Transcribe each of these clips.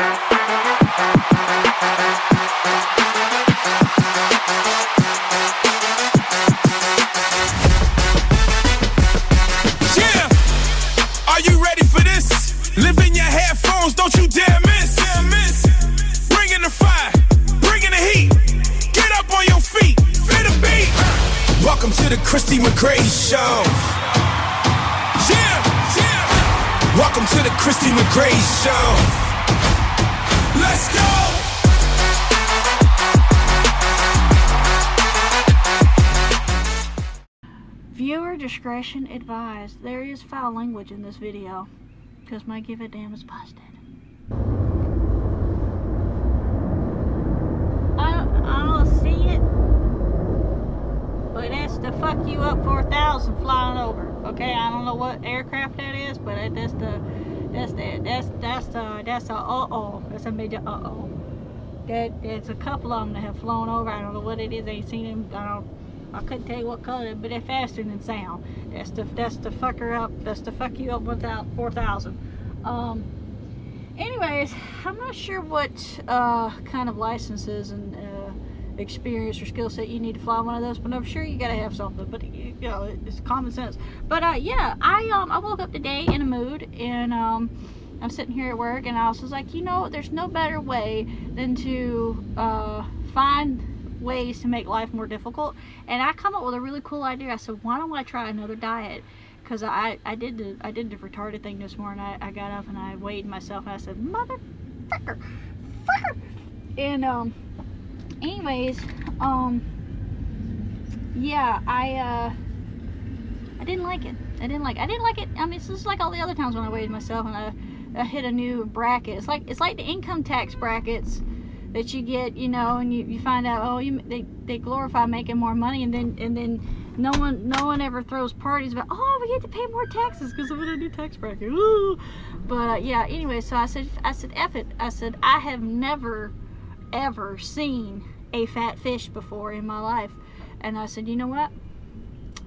Are you ready for this? Live in your headphones, don't you dare miss. Bringing the fire, bringing the heat. Get up on your feet, feel the beat. Welcome to the Christy McGrady Show. Welcome to the Christy McGrady Show. Let's go. Viewer discretion advised. There is foul language in this video because my give a damn is busted. I don't see it, but that's the fuck you up 4,000 flying over. Okay, I don't know what aircraft that is, but that's a uh-oh. That's a major uh-oh. There's a couple of them that have flown over. I don't know what it is. I ain't seen them. I couldn't tell you what color, but they're faster than sound. That's the fucker up. That's the fuck you up 4,000. Anyways, I'm not sure what kind of licenses and experience or skill set you need to fly one of those, but I'm sure you gotta have something. But you know, it's common sense. But yeah, I woke up today in a mood, and I'm sitting here at work, and I was like, you know, there's no better way than to find ways to make life more difficult. And I come up with a really cool idea. I said, why don't I try another diet? Because I did the retarded thing this morning. I got up and I weighed myself, and I said, motherfucker, and anyways, yeah, I didn't like it. I didn't like it. I mean, it's just like all the other times when I weighed myself and I hit a new bracket. It's like the income tax brackets that you get, you know, and you find out, oh, they glorify making more money, and then no one ever throws parties about, oh, we get to pay more taxes because of a new tax bracket. Ooh. But yeah, anyway, so I said F it. I said, I have never ever seen a fat fish before in my life, and I said, you know what,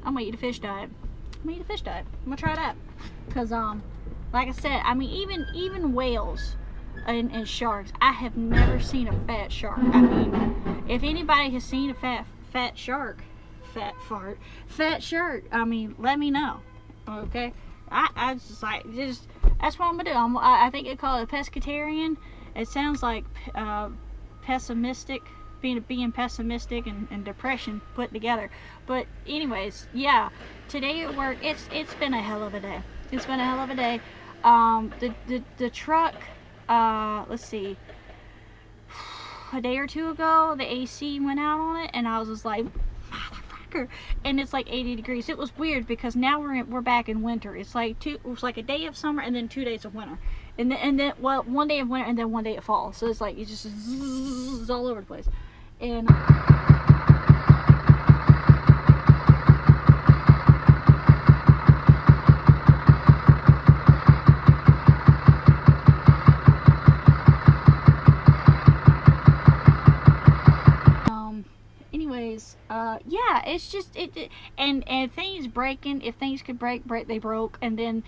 I'm gonna eat a fish diet. I'm gonna try that, because like I said, I mean, even whales and sharks, I have never seen a fat shark. I mean, if anybody has seen a fat shark, I mean, let me know. Okay, I just like, that's what I'm gonna do. I think they call it a pescatarian. It sounds like pessimistic, being pessimistic and depression put together. But anyways, yeah, today at work, it's been a hell of a day. It's been a hell of a day. The truck, let's see, a day or two ago, the AC went out on it, and I was just like, motherfucker. And it's like 80 degrees. It was weird because now we're back in winter. It's like a day of summer and then 2 days of winter. And then well, 1 day of winter and then 1 day of fall. So it's like, it's just zzz, all over the place. And anyways, yeah, it's just and things breaking. If things could break, they broke. And then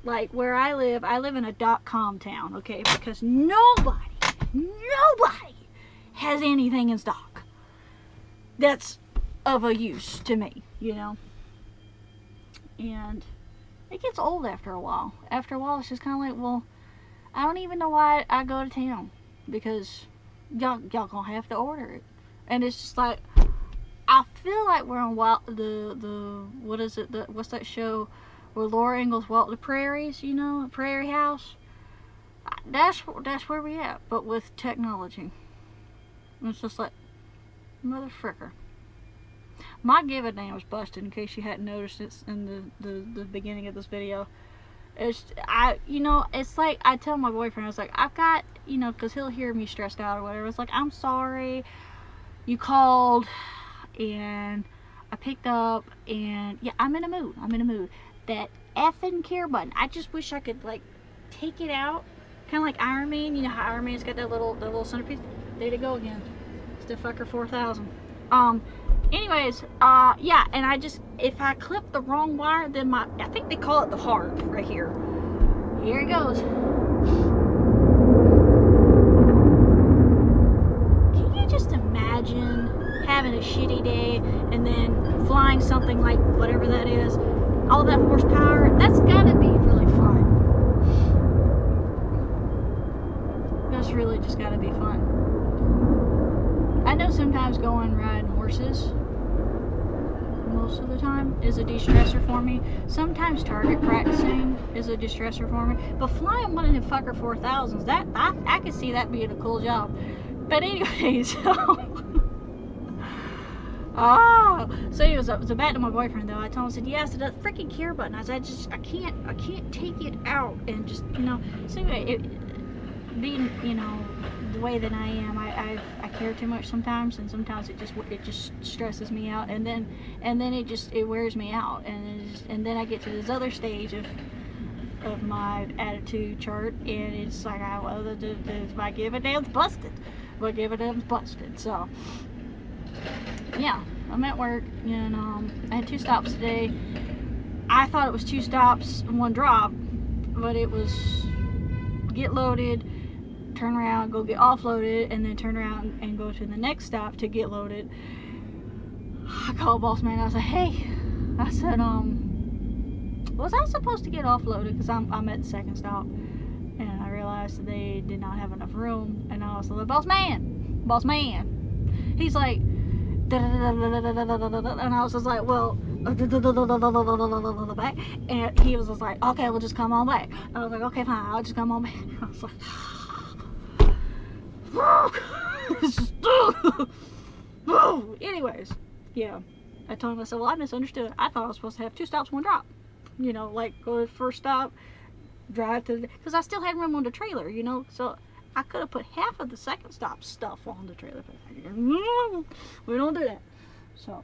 like where I live in a .com town, okay, because nobody has anything in stock that's of a use to me, you know. And it gets old after a while. After a while, it's just kind of like, well, I don't even know why I go to town, because y'all gonna have to order it. And it's just like, I feel like we're on what is it? What's that show where Laura Ingalls walked the prairies? You know, Prairie House. That's where we at, but with technology. And it's just like, motherfricker. My give a damn was busted, in case you hadn't noticed it in the beginning of this video. It's like I tell my boyfriend, I was like, I've got, you know, because he'll hear me stressed out or whatever. It's like, I'm sorry you called, and I picked up, and yeah, I'm in a mood. That effing care button, I just wish I could like take it out, kind of like Iron Man. You know how Iron Man's got that little centerpiece? There they go again. It's the fucker 4000. Anyways, yeah, and I just, if I clip the wrong wire, then I think they call it the heart right here. Here it goes. flying something like whatever that is, all that horsepower, that's gotta be really fun. That's really just gotta be fun. I know sometimes going riding horses, most of the time, is a de-stressor for me. Sometimes target practicing is a de-stressor for me. But flying one of them fucker 4000s, that I could see that being a cool job. But anyways, so anyways, so back to my boyfriend though. I told him, I said, yeah, I said, that freaking care button. I said, I can't take it out and just, you know. So anyway, being, you know, the way that I am, I care too much sometimes, and sometimes it just stresses me out, and then it wears me out, and then I get to this other stage of my attitude chart, and it's like, my give a damn's busted. My give a damn's busted. So yeah, I'm at work, and I had 2 stops today. I thought it was 2 stops and 1 drop, but it was get loaded, turn around, go get offloaded, and then turn around and go to the next stop to get loaded. I called boss man. I was like, hey, I said, was I supposed to get offloaded? Because I'm at the second stop, and I realized that they did not have enough room. And I was like, boss man. He's like, and I was just like, well, back. And he was just like, okay, we'll just come on back. I was like, okay, fine, I'll just come on back. I was like, anyways, yeah, I told him, I said, well, I misunderstood. I thought I was supposed to have 2 stops, 1 drop, you know, like go to the first stop, drive to the, because I still had room on the trailer, you know, so I could have put half of the second stop stuff on the trailer, but we don't do that. So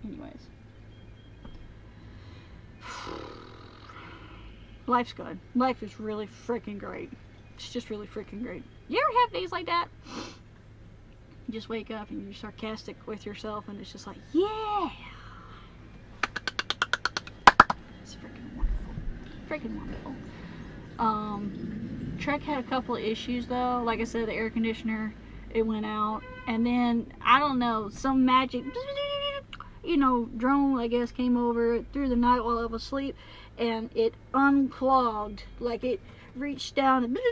anyways, life's good. Life is really freaking great. It's just really freaking great. You ever have days like that? You just wake up and you're sarcastic with yourself, and it's just like, yeah! It's freaking wonderful. Freaking wonderful. Trek had a couple of issues though. Like I said, the air conditioner, it went out. And then, I don't know, some magic, you know, drone, I guess, came over through the night while I was asleep, and it unclogged. Like, it reached down and, you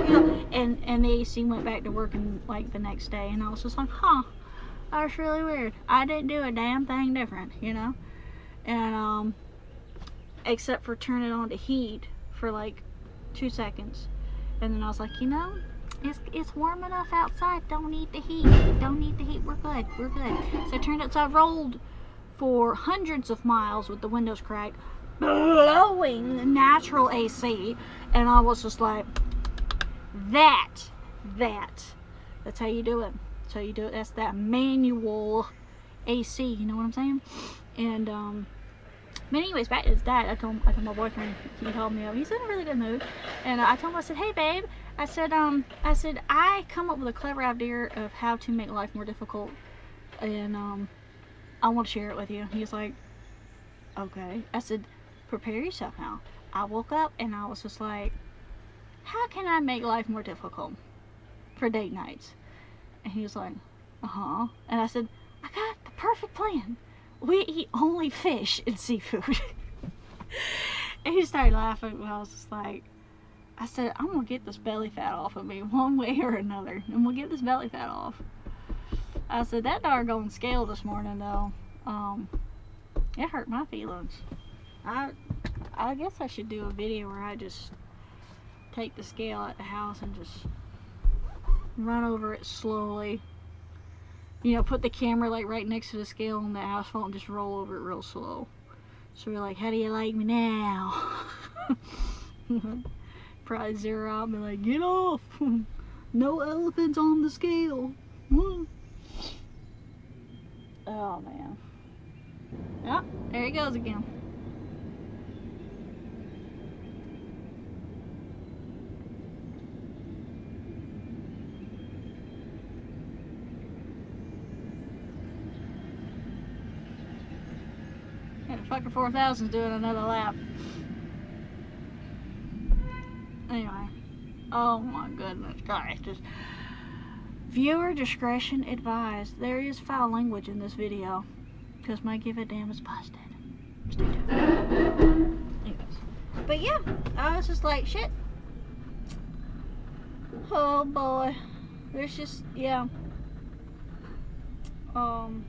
know, and the AC went back to working like the next day, and I was just like, huh, that's really weird. I didn't do a damn thing different, you know, and except for turning on the heat for like 2 seconds, and then I was like, you know, it's warm enough outside, don't need the heat, we're good. So I turned it, so I rolled for hundreds of miles with the windows cracked, blowing natural AC, and I was just like, that's how you do it. That's how you do it. That's that manual AC, you know what I'm saying? And but anyways, back to his dad. I told my boyfriend, he called me up. He's in a really good mood, and I told him, I said, hey babe, I said I come up with a clever idea of how to make life more difficult, and I want to share it with you. He's like, okay. I said, prepare yourself now. I woke up and I was just like, how can I make life more difficult for date nights? And he was like, and I said, I got the perfect plan. We eat only fish and seafood. And he started laughing, and I was just like, I said, I'm gonna get this belly fat off of me one way or another, and we'll get this belly fat off. I said, that doggone scale this morning though, it hurt my feelings. I guess I should do a video where I just take the scale at the house and just run over it slowly. You know, put the camera like right next to the scale on the asphalt and just roll over it real slow. So we're like, how do you like me now? Probably zero out and be like, get off! No elephants on the scale. Oh man. Yep, there he goes again. And the fucking 4000's doing another lap. Anyway. Oh my goodness, guys. Just viewer discretion advised. There is foul language in this video. because my give a damn is busted. Stay tuned. Anyways. But yeah, I was just like, shit. Oh boy. There's just, yeah. And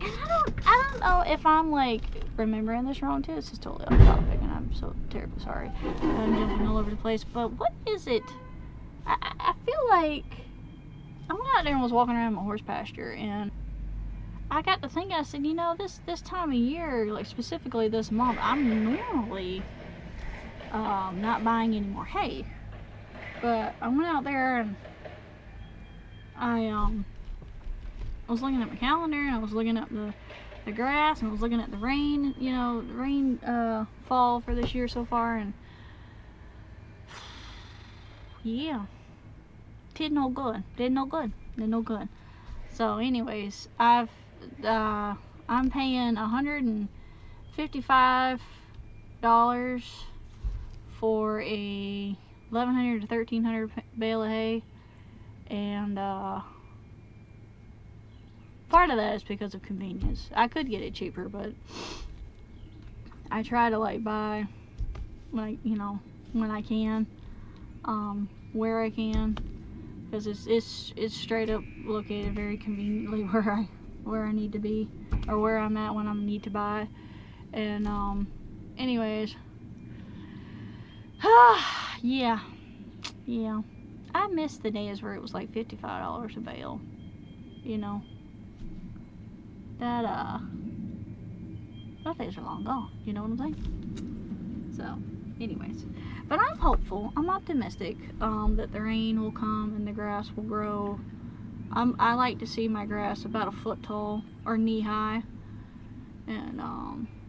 I don't know if I'm like remembering this wrong too. This is totally off topic and I'm so terribly sorry. I'm jumping all over the place. But what is it? I feel like I went out there and was walking around my horse pasture, and I got to thinking, I said, you know, this time of year, like specifically this month, I'm normally not buying any more hay. But I went out there and I was looking at my calendar, and I was looking at the grass, and I was looking at the rain, you know, the rain fall for this year so far, and yeah, did no good. So anyways, I'm paying $155 for a 1,100 to 1,300 bale of hay, and part of that is because of convenience. I could get it cheaper, but I try to like buy, like, you know, when I can, where I can, because it's straight up located very conveniently where I need to be, or where I'm at when I need to buy. And anyways, yeah, I miss the days where it was like $55 a bale, you know. Those days are long gone, you know what I'm saying? So, anyways, but I'm hopeful, I'm optimistic that the rain will come and the grass will grow. I like to see my grass about a foot tall or knee high, and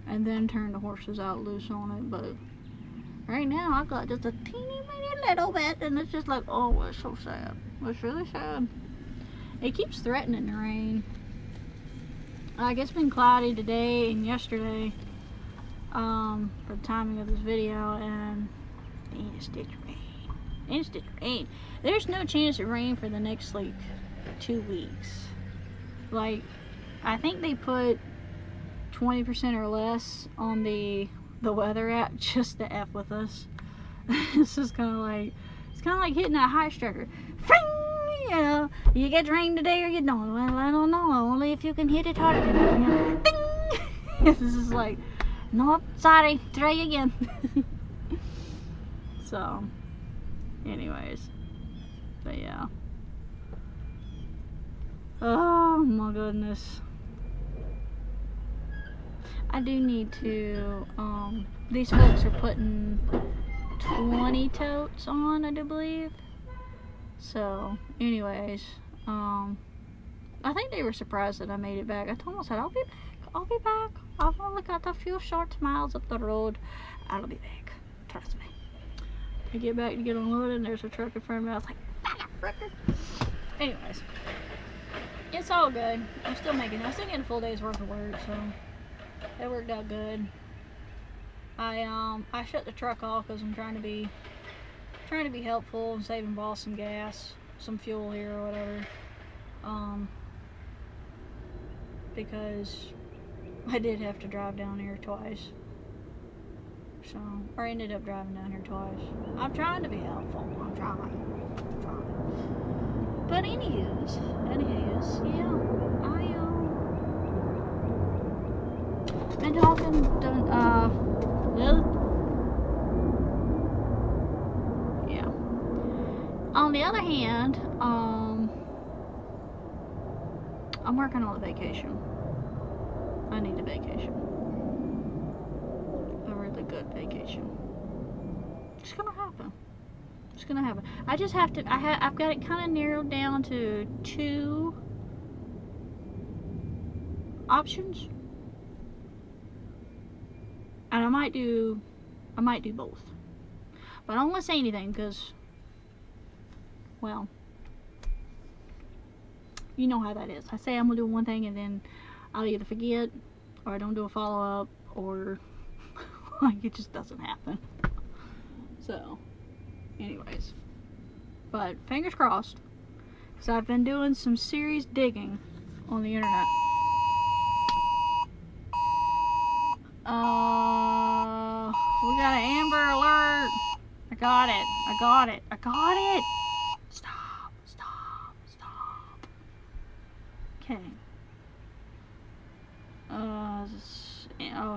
then turn the horses out loose on it. But right now I got just a teeny little bit, and it's just like, oh, it's so sad. It's really sad. It keeps threatening to rain. Like, it's been cloudy today and yesterday, for the timing of this video, and ain't a stitch of rain. There's no chance of rain for the next, like, 2 weeks. Like, I think they put 20% or less on the weather app just to F with us. It's just kind of like, it's kind of like hitting that high striker. Fring! You know, you get rain today or you don't. Well, I don't know. Only if you can hit it hard enough. Ding! This is like, nope, sorry, try again. So, anyways, but yeah. Oh my goodness. I do need to, these folks are putting 20 totes on, I do believe. So, anyways, I think they were surprised that I made it back. I told them, I said, I'll be back. I've only got a few short miles up the road. I'll be back. Trust me. I get back to get unloaded, and there's a truck in front of me. I was like, fricker. Anyways, it's all good. I'm still getting a full day's worth of work, so it worked out good. I shut the truck off because I'm trying to be helpful and saving boss some gas, some fuel here or whatever, because I did have to drive down here twice, so, or I ended up driving down here twice. I'm trying to be helpful, I'm trying. But anyways, yeah, I been talking on the other hand, I'm working on a vacation. I need a vacation. A really good vacation. It's gonna happen. I just have to, I've got it kind of narrowed down to 2 options. And I might do both. But I don't want to say anything because, well, you know how that is. I say I'm going to do one thing and then I'll either forget or I don't do a follow-up, or like it just doesn't happen. So, anyways. But fingers crossed, because I've been doing some serious digging on the internet. We got an Amber Alert. I got it. I got it. I got it. Stop. Stop. Stop. Okay.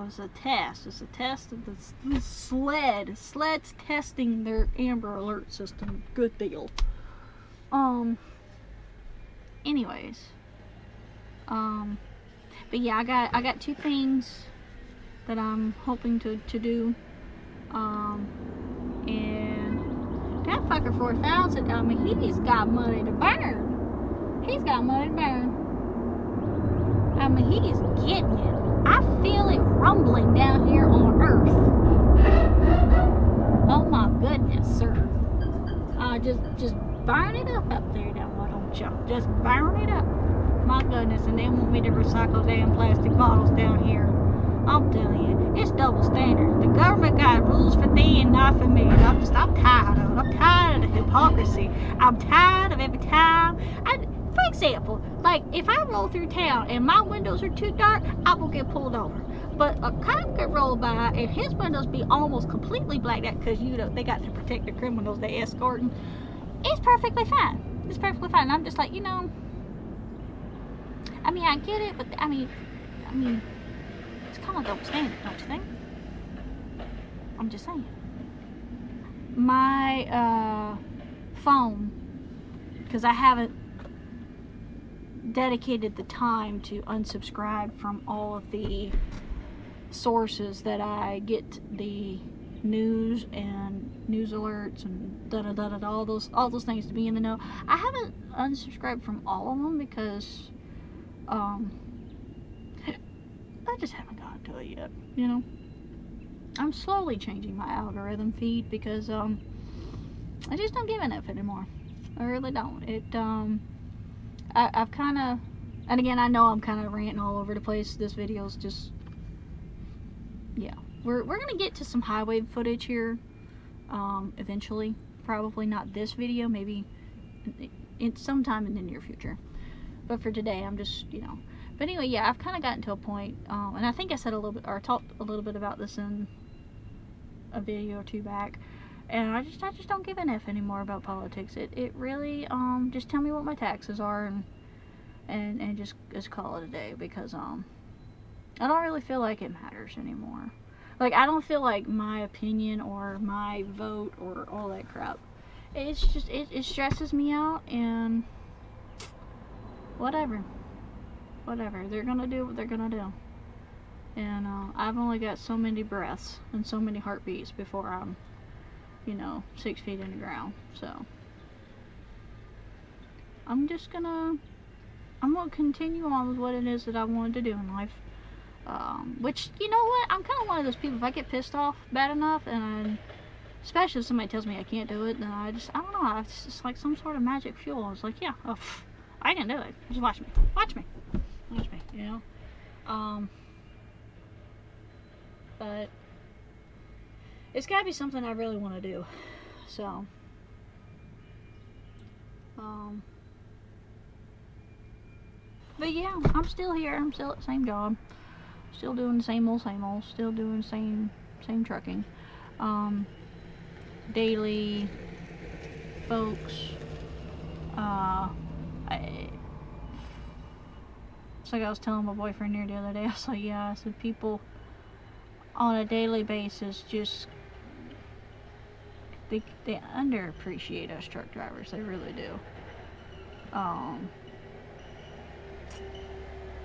It's a test. It's a test of the sled. Sled's testing their Amber Alert system. Good deal. Anyways. But yeah, I got 2 things that I'm hoping to do. And that fucker 4,000, I mean, he's got money to burn. He's got money to burn. I mean, he's getting it. I feel it rumbling down here on Earth. Oh my goodness, sir. Just burn it up there now, why don't you? Just burn it up. My goodness, and they want me to recycle damn plastic bottles down here. I'm telling you, it's double standard. The government got rules for thee and not for me. And I'm tired of it. I'm tired of the hypocrisy. I'm tired of every time. For example, like if I roll through town and my windows are too dark, I will get pulled over. But a cop could roll by and his windows be almost completely blacked out because they got to protect the criminals they escorting. It's perfectly fine. It's perfectly fine. And I'm just like, I mean, I get it, but I mean, it's kind of double standard, don't you think? I'm just saying. My phone, because I haven't dedicated the time to unsubscribe from all of the sources that I get the news and news alerts and all those things to be in the know. I haven't unsubscribed from all of them because I just haven't gotten to it yet, I'm slowly changing my algorithm feed because I just don't give enough anymore. I really don't. I've kind of, and again, I know I'm kind of ranting all over the place. This video's just, yeah. We're gonna get to some highway footage here eventually. Probably not this video, maybe sometime in the near future. But for today, I'm just, But anyway, yeah, I've kind of gotten to a point, and I think I said a little bit, or talked a little bit about this in a video or 2 back. And I just don't give an F anymore about politics. It really, just tell me what my taxes are and just call it a day, because I don't really feel like it matters anymore. Like, I don't feel like my opinion or my vote or all that crap. It's just, it stresses me out, and whatever. They're gonna do what they're gonna do. And I've only got so many breaths and so many heartbeats before I'm 6 feet in the ground. So I'm gonna continue on with what it is that I wanted to do in life. Which, you know what, I'm kind of one of those people, if I get pissed off bad enough, and especially if somebody tells me I can't do it, then I don't know, it's just like some sort of magic fuel. It's like, yeah, I can do it. Just watch me, but it's gotta be something I really want to do. So, but yeah, I'm still here. I'm still at the same job. Still doing the same old. Still doing the same trucking. Daily, folks. It's like I was telling my boyfriend here the other day. I was like, yeah, I said people on a daily basis just they underappreciate us truck drivers. They really do.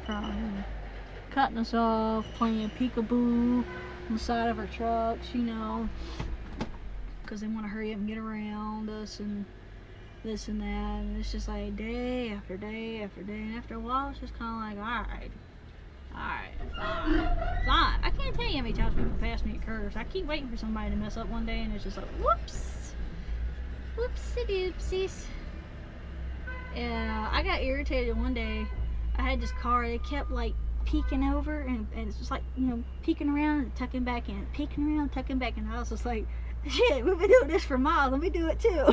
From cutting us off, playing peekaboo on the side of our trucks, because they want to hurry up and get around us and this and that, and it's just like day after day after day, and after a while it's just kind of like, alright, fine. I can't tell you how many times people pass me at curves. I keep waiting for somebody to mess up one day, and it's just like, whoopsie doopsies. And I got irritated one day. I had this car, it kept like peeking over, and it's just like, peeking around and tucking back in, peeking around, tucking back in. I was just like, shit, we've been doing this for miles. Let me do it too.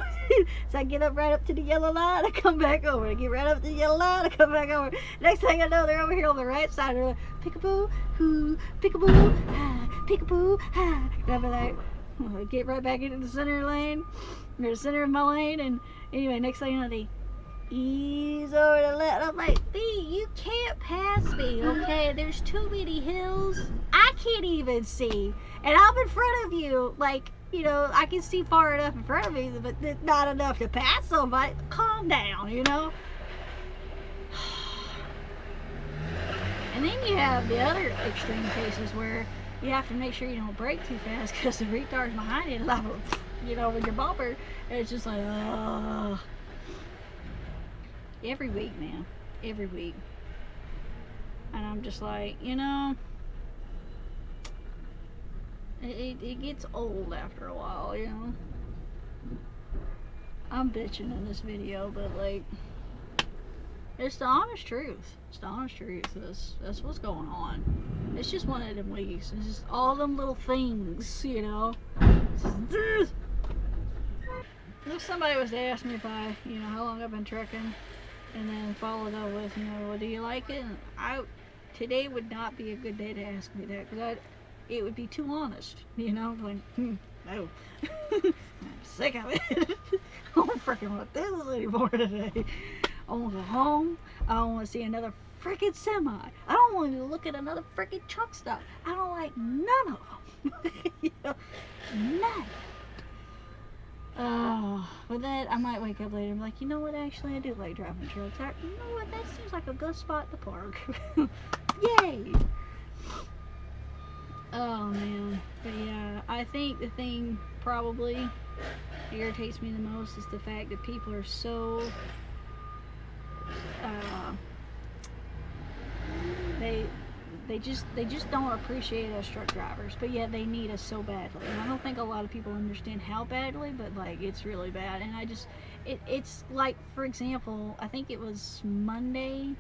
So I get up right up to the yellow line, I come back over. I get right up to the yellow line, I come back over. Next thing I know, they're over here on the right side. They're like, peekaboo, hoo, peekaboo, ha, peekaboo, ha. And I'll be like, well, get right back into the center lane, or the center of my lane. And anyway, next thing you know, they ease over the left. I'm like, B, you can't pass me, okay? There's too many hills. I can't even see. And I'm in front of you, like, you know, I can see far enough in front of me, but not enough to pass somebody. Calm down, you know? And then you have the other extreme cases where you have to make sure you don't brake too fast because the retard's behind you, you know, with your bumper. And it's just like, ugh. Every week, man. Every week. And I'm just like, you know, it gets old after a while, you know. I'm bitching in this video, but like, it's the honest truth. It's the honest truth. That's what's going on. It's just one of them weeks. It's just all them little things, you know. If somebody was to ask me if you know, how long I've been trucking, and then followed up with, you know, well, do you like it? And today would not be a good day to ask me that, because it would be too honest, you know, like, no, I'm sick of it. I don't freaking want this anymore today. I want to go home. I don't want to see another freaking semi. I don't want to look at another freaking truck stop. I don't like none of them. You know, none. But then I might wake up later and be like, you know what, actually I do like driving trucks. You know what, that seems like a good spot to park. Yay! Oh man. But yeah, I think the thing probably irritates me the most is the fact that people are so they just don't appreciate us truck drivers, but yet they need us so badly. And I don't think a lot of people understand how badly, but like, it's really bad. And it's like, for example, I think it was Monday,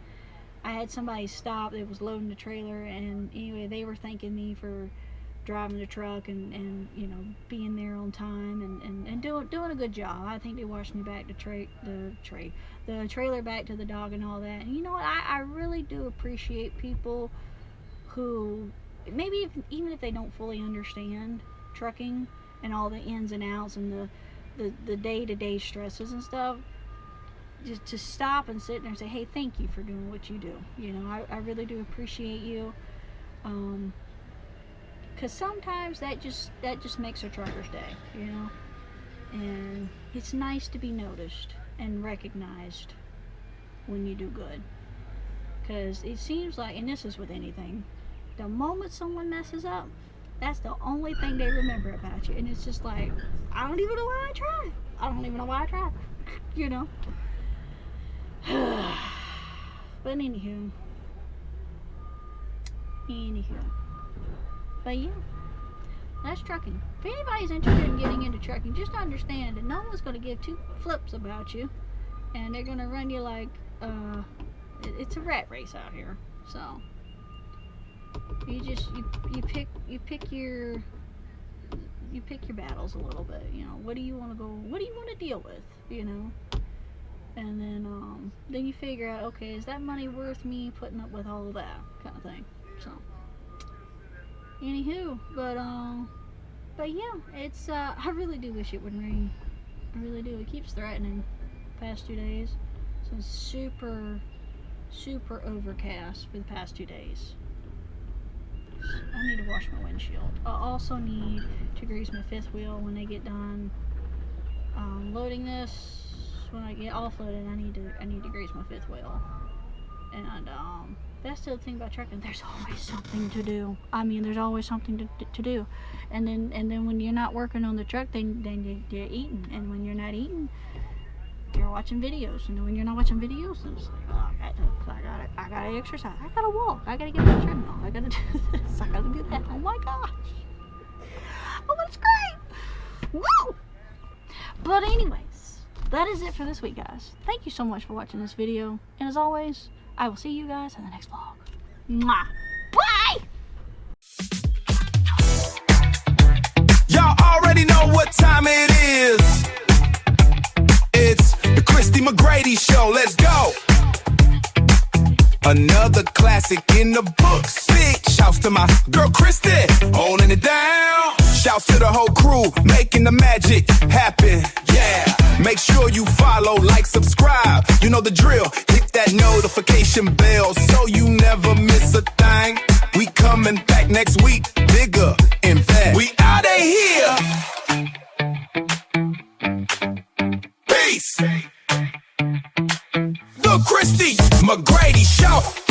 I had somebody stop that was loading the trailer, and anyway, they were thanking me for driving the truck and you know, being there on time and doing a good job. I think they watched me back the trailer back to the dog and all that. And you know what, I really do appreciate people who maybe even if they don't fully understand trucking and all the ins and outs and the day-to-day stresses and stuff, just to stop and sit there and say, hey, thank you for doing what you do. You know, I really do appreciate you, because sometimes that just makes a trucker's day, you know. And it's nice to be noticed and recognized when you do good, because it seems like, and this is with anything, the moment someone messes up, that's the only thing they remember about you. And it's just like, I don't even know why I tried. I don't even know why I tried. You know? But anywho. But yeah, that's trucking. If anybody's interested in getting into trucking, just understand that no one's going to give two flips about you. And they're going to run you like, it's a rat race out here. So you pick your battles a little bit, you know. What do you want to deal with, you know? And then you figure out, okay, is that money worth me putting up with all of that kind of thing? So anywho, but yeah, it's I really do wish it would rain. I really do. It keeps threatening the past 2 days. So it's super overcast for the past 2 days. I need to wash my windshield. I also need to grease my fifth wheel when they get done loading this. When I get offloaded, I need to grease my fifth wheel. And that's the other thing about trucking. There's always something to do. I mean, there's always something to do. And then when you're not working on the truck, then you're eating. And when you're not eating, you're watching videos. And when you're not watching videos, it's like, oh, I gotta exercise. I gotta walk. I gotta get on the treadmill. I gotta do this. I gotta do that. Oh my gosh. Oh, that's great. Woo! But anyways, that is it for this week, guys. Thank you so much for watching this video. And as always, I will see you guys in the next vlog. Mwah. Bye! Y'all already already know what time it is. It's the Christy McGrady Show. Let's go. Another classic in the books. Big shouts to my girl Christy, holding it down. Shouts to the whole crew, making the magic happen. Yeah. Make sure you follow, like, subscribe. You know the drill. Hit that notification bell so you never miss a thing. We coming back next week, bigger and fast. We out of here. Peace. The Christy McGrady Show.